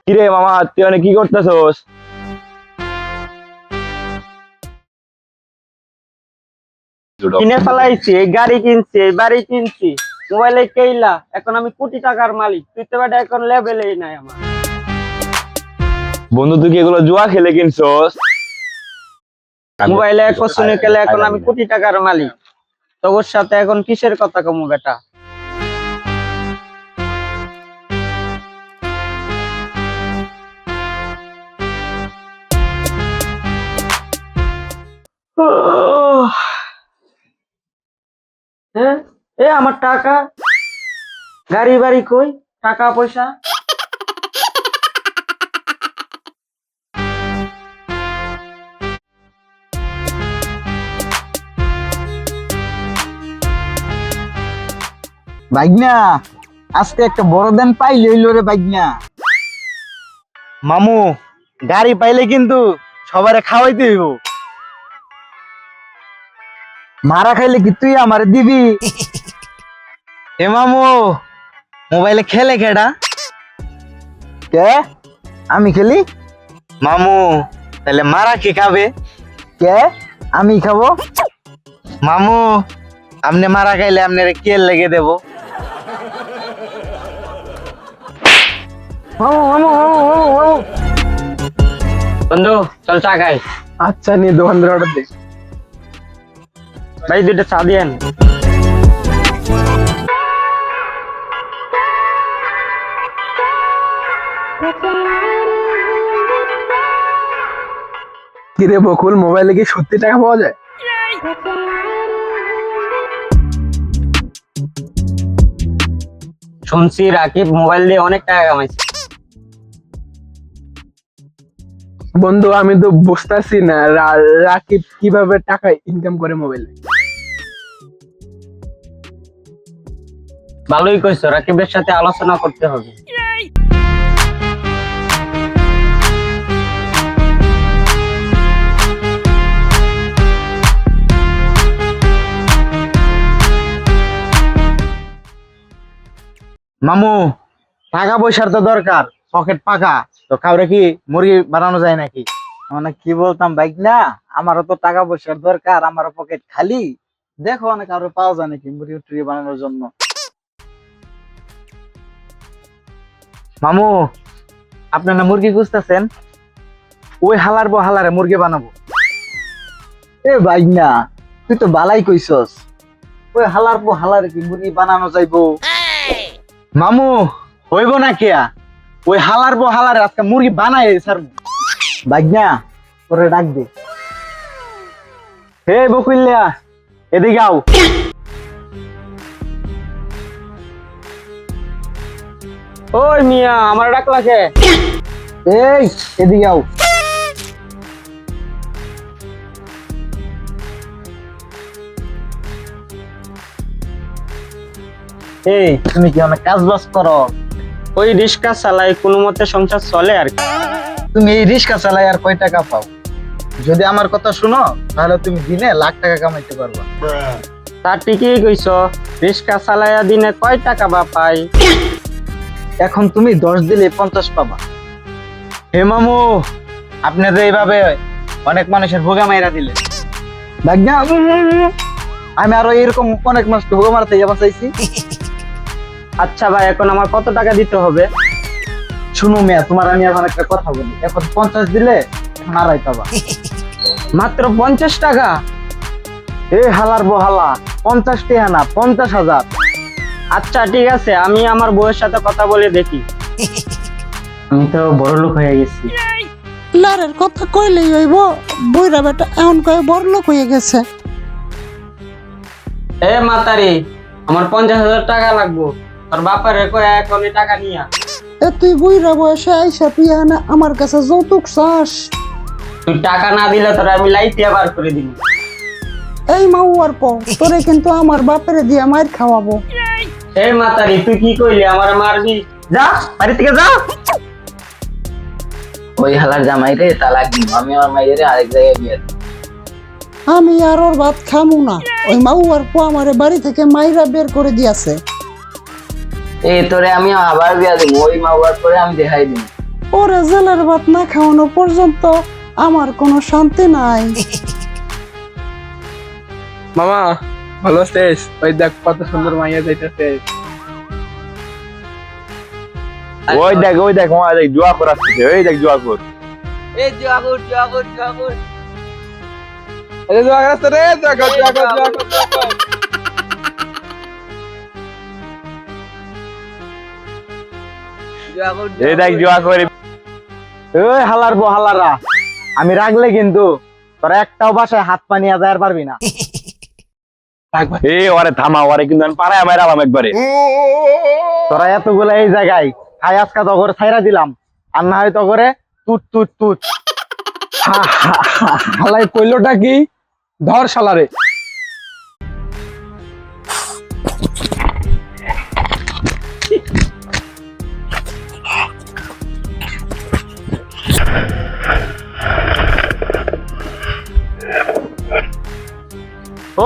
কিরে মামা, তুই অনেক কি করতেছস? কিনে ফেলাইছি, এই গাড়ি কিনছি, এই বাড়ি কিনছি, মোবাইলে কেইলা, এখন আমি কোটি টাকার মালিক। তুই তো বেটা এখন লেভেলেই নাই আমার। বন্ধু, তুই কি এগুলো জুয়া খেলে কিনছস? মোবাইলে এক শুনে গেলে এখন আমি কোটি টাকার মালিক। তোর সাথে এখন কিসের কথা কমু বেটা? হ্যাঁ, এ আমার টাকা, গাড়ি বাড়ি কই, টাকা পয়সা? ভাইগনা, আজকে একটা বড় দেন পাইলে হইলো রে ভাইগনা। মামু, গাড়ি পাইলে কিন্তু সবারে খাওয়াইতে হইব। মারা খাইলে কি তুই আমারে দিবি? এ মামু, মোবাইলে খেলে কেডা? কে? আমি খেলি? মামু, তাহলে মারা কি খাবে? কে? আমি খাবো? মামু, আপনি মারা খাইলে আপনার কে লেগে দেব? মামু মামু মামু মামু মামু। বন্ধু চল চা খাই। আচ্ছা, নিয়ে দোকানদার অর্ডার দে। ভাই দুটো চা দিয়েন। কিরে বকুল, মোবাইলে কি সত্যি টাকা পাওয়া যায়? শুনছি রাকিব মোবাইল দিয়ে অনেক টাকা কামাইছে। বন্ধু, আমি তো বুঝতেছি না রাকিব কিভাবে টাকা ইনকাম করে মোবাইলে। ভালোই কইছো, রাকিবের সাথে আলোচনা করতে হবে। মামু, টাকা পয়সার তো দরকার, পকেট পাকা, তো কাউরে কি মুরগি বানানো যায় নাকি? মানে কি বলতাম বাইক না, আমারও তো টাকা পয়সার দরকার, আমারও পকেট খালি। দেখো অনেক আরো পাওয়া যায় নাকি মুরগি টুরি বানানোর জন্য। মামু, আপনার না মুরগি খুঁজতেছেন? ওই হালার বো হালারে মুরগি বানাবো। এ বাইক না, তুই তো বালাই কইছস, ওই হালার পো হালার কি মুরগি বানানো যাইবো? মামু, হইব না কিয়া, ওই হালার বো হালারে আজকে মুরগি বানাই স্যার। বাইক না, তোরে ডাক দে। হে বকুল্লা, এদিকে আও। ওই মিয়া, আমার ডাকলা কে? এই এদিকে আও। এই, তুমি কি অনেক কাজ বাজ করো? ওই রিক্সা চালাই, কোনো মতে সংসার চলে আর কি। তুমি এই রিক্সা চালাই আর কয় টাকা পাও? যদি আমার কথা শুনো তাহলে তুমি দিনে লাখ টাকা কামাইতে পারবা। তা ঠিকই কইছো, রিক্সা চালাইয়া দিনে কয় টাকা বা পাই? এখন তুমি 10 দিলে 50 পাবা। হে মামু, আপনি তো এইভাবে অনেক মানুষের ভোগা মাইরা দিলে। বাইক না, আমি আরো এরকম অনেক মাস ঢোকা মারতে বাঁচাইছি। আচ্ছা ভাই, এখন আমার কত টাকা দিতে হবে? শুনো মিয়া, তোমার আমি এখন একটা কথা বলি, এখন 50 দিলে এখন 2.5 পাবা। মাত্র 50 টাকা? এ হালার বহালা, 50 টাকা না, 50,000। আচ্ছা ঠিক আছে, আমি আমার বউয়ের সাথে কথা বলে দেখি। আমি তো বড় লোক হয়ে গেছি। লারের কথা কইলেই হইব, বইরা বেটা এমন কয়ে বড়লোক হয়ে গেছে। এ মাতারি, আমার 50,000 টাকা লাগবো। তোর বাপারে কয়ে এখনই টাকা নিয়া। এ তুই বইরা বয়সে আইসা তুই না আমার কাছে যৌতুক চাস? তুই টাকা না দিলে তোর আমি লাইটিয়া বার করে দিব। এই মাউয়ার পর তোরে কিন্তু আমার বাপেরে দিয়া মার খাওয়াবো। এ মাতারি, তুই কি কইলি, আমার মারবি? যা বাড়ি থেকে যা। ওই হালার জামাই রে তালাক দিব, আমি আমার মাইরে আরেক জায়গায় বিয়ে দিব। আমি আর ওর ভাত খামু না, ওই মাউয়ার পর আমারে বাড়ি থেকে মাইরা বের করে দিয়েছে। এই তোরে আমি আবার বিয়া দিব, ওই মা হওয়ার পরে আমি দেখাই দিব। ওরে জেলের ভাত না খাওয়ানো পর্যন্ত আমার কোনো শান্তি নাই। মামা ভালো আছিস? ওই দেখ কত সুন্দর মাইয়া যাইতেছে। ওই দেখ মামা দেখ জুয়া করাচ্ছে, ওই দেখ জুয়া কর। এই যে জোয়া করছে রে, জোয়া কর। এই দেখ জুয়া করে। ওই হালার বো হালারা, আমি রাখলে কিন্তু তোরা একটাও বাসায় হাত পা নিয়ে যাওয়ার পারবি না। এই ওরে থামা, ওরে কিন্তু আমি পাড়ায় মাইরালাম একবারে। তোরা এতগুলা এই জায়গায় খাই আজকা তো করে ছাইরা দিলাম, আর না হয় তো করে তুত তুত তুত। হালাই কইলোটা কি? ধর শালারে।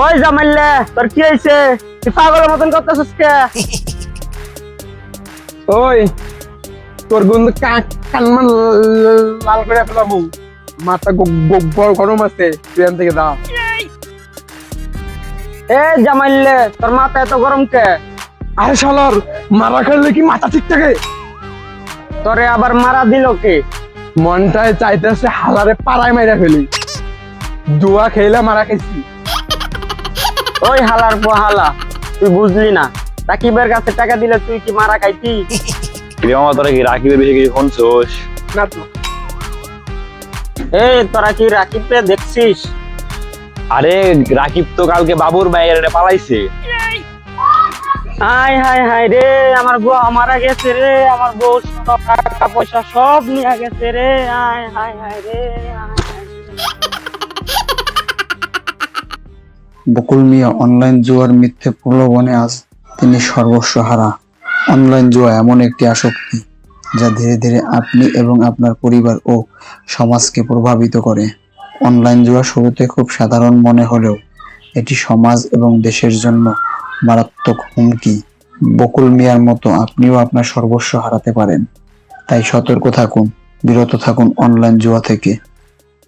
ওই জামাইলে তোর কি হয়েছে? তুই পাগলের মতন করতেছিস কে? ওই তোর গন্ধ কান মান লাল করে ফেলাবো, মাথা গরম আছে, তুই এখান থেকে যা। এ জামাইলে তোর মাথা এত গরম কে? আরে শালার মারা খেললে কি মাথা ঠিক থাকে? তোরে আবার মারা দিল কে? মনটায় চাইতেছে হালারে পাড়ায় মাইরা ফেলি, জুয়া খেলে মারা খাইছি। ওই হালার পোহালা, তুই বুঝলি না রাকিবের কাছে টাকা দিলে তুই কি মারা খাইতি? রে মামা তোরা কি রাকিবের বেশি কিছু শুনছোস? না তো এ তোরা কি রাকিবকে দেখছিস? আরে রাকিব তো কালকে বাবুর মায়ের পালাইছে। হাই হাই হাই রে, আমার বউ মারা গেছে রে, আমার বউ সব টাকা পয়সা সব নিয়ে গেছে রে। হাই হাই হাই রে, হাই হাই। বকুল মিয়া অনলাইন জুয়ার মিথ্যে প্রলোভনে আজ তিনি সর্বস্ব হারা। অনলাইন জুয়া এমন একটি আসক্তি যা ধীরে ধীরে আপনি এবং আপনার পরিবার ও সমাজকে প্রভাবিত করে। অনলাইন জুয়া শুরুতে খুব সাধারণ মনে হলেও এটি সমাজ এবং দেশের জন্য মারাত্মক হুমকি। বকুল মিয়ার মতো আপনিও আপনার সর্বস্ব হারাতে পারেন। তাই সতর্ক থাকুন, বিরত থাকুন অনলাইন জুয়া থেকে।